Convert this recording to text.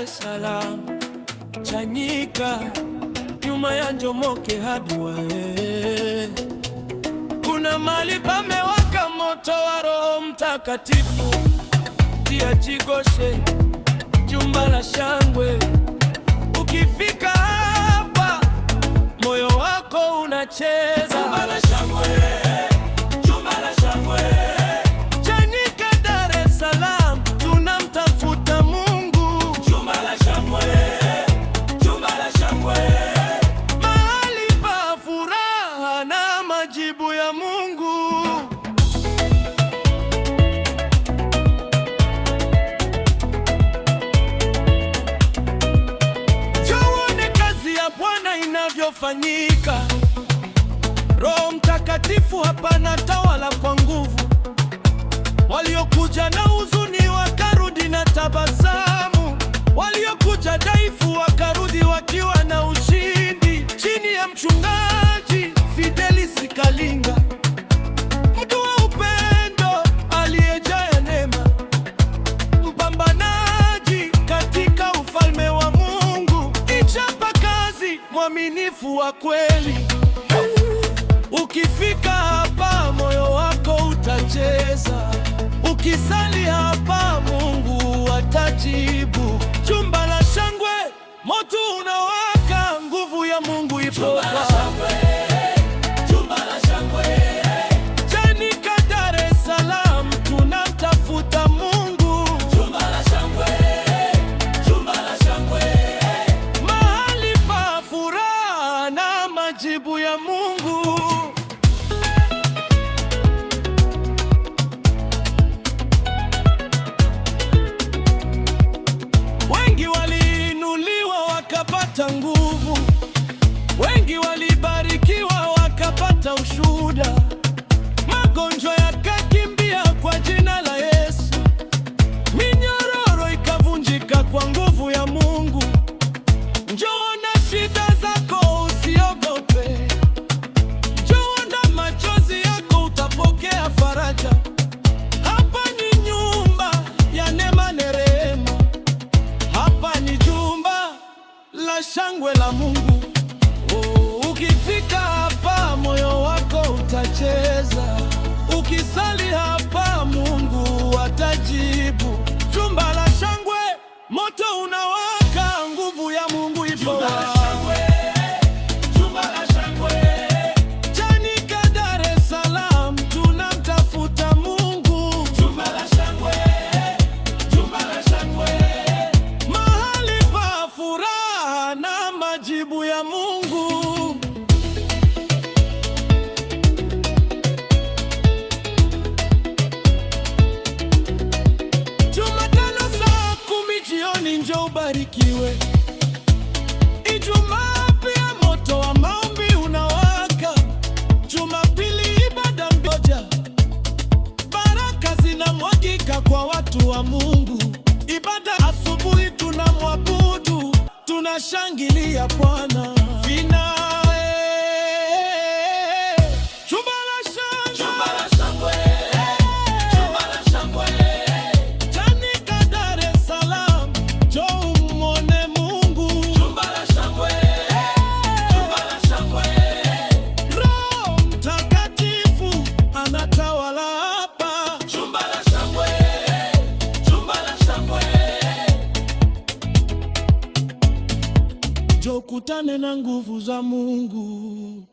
es Salaam, Chanika, nyuma ya Njomoke hadi Wahe. Kuna mahali pamewaka moto wa Roho Mtakatifu, tia Chigoshe, jumba la shangwe. Ukifika hapa moyo wako unacheza. Jumba la shangwe, jumba la shangwe. Chanika, Dar es Salaam, tunamtafuta Mungu. Jumba la shangwe, jumba la shangwe. Mahali pa furaha na majibu ya Mungu. Tuone kazi ya Bwana inavyofanyika. Roho Mtakatifu hapa anatawala kwa nguvu. Waliokuja na huzuni wakarudi na tabasamu, waliokuja dhaifu wakarudi wakiwa na ushindi. Chini ya mchungaji Fidelis Kalinga, mtu wa upendo aliyejaa neema, mpambanaji katika ufalme wa Mungu, mchapa kazi, mwaminifu wa kweli. Ukifika hapa moyo wako utacheza. Ukisali hapa Mungu atajibu. Jumba la shangwe, moto unawaka, nguvu ya Mungu ipo hapa. Jumba la shangwe, Chanika, Dar es Salaam, tunamtafuta Mungu. Jumba la shangwe, jumba la shangwe. Mahali pa furaha na majibu ya Mungu. Wengi waliinuliwa wakapata nguvu, wengi walibarikiwa wakapata ushuhuda. Magonjwa yakakimbia kwa jina la Yesu, minyororo ikavunjika kwa nguvu ya Mungu. Njoo na shida zako, usiogope. Njoo na machozi yako, utapokea faraja. Hapa ni nyumba ya neema na rehema. Hapa ni jumba la shangwe la Mungu. Ukifika hapa moyo wako utacheza. Ukisali hapa Mungu atajibu. Jumba la shangwe, moto unawaka, nguvu ya Mungu ipo hapa. Chanika, Dar es Salaam, tunamtafuta Mungu. Jumba la shangwe, jumba la shangwe. Mahali pa furaha na majibu ya Mungu. Jumatano saa 10 jioni, njoo ubarikiwe. Ijumaa pia moto wa maombi unawaka. Jumapili ibada moja, baraka zinamwagika kwa watu wa Mungu. Ibada asubuhi tunamwabudu, tunashangilia Bwana. Jumba la shangwe, jumba la shangwe, jumba la shangwe. Chanika, Dar es Salaam, njoo umwone Mungu. Jumba la shangwe, jumba la shangwe. Roho Mtakatifu anatawala hapa. Jumba la shangwe, jumba la shangwe. Njoo kutane na nguvu za Mungu.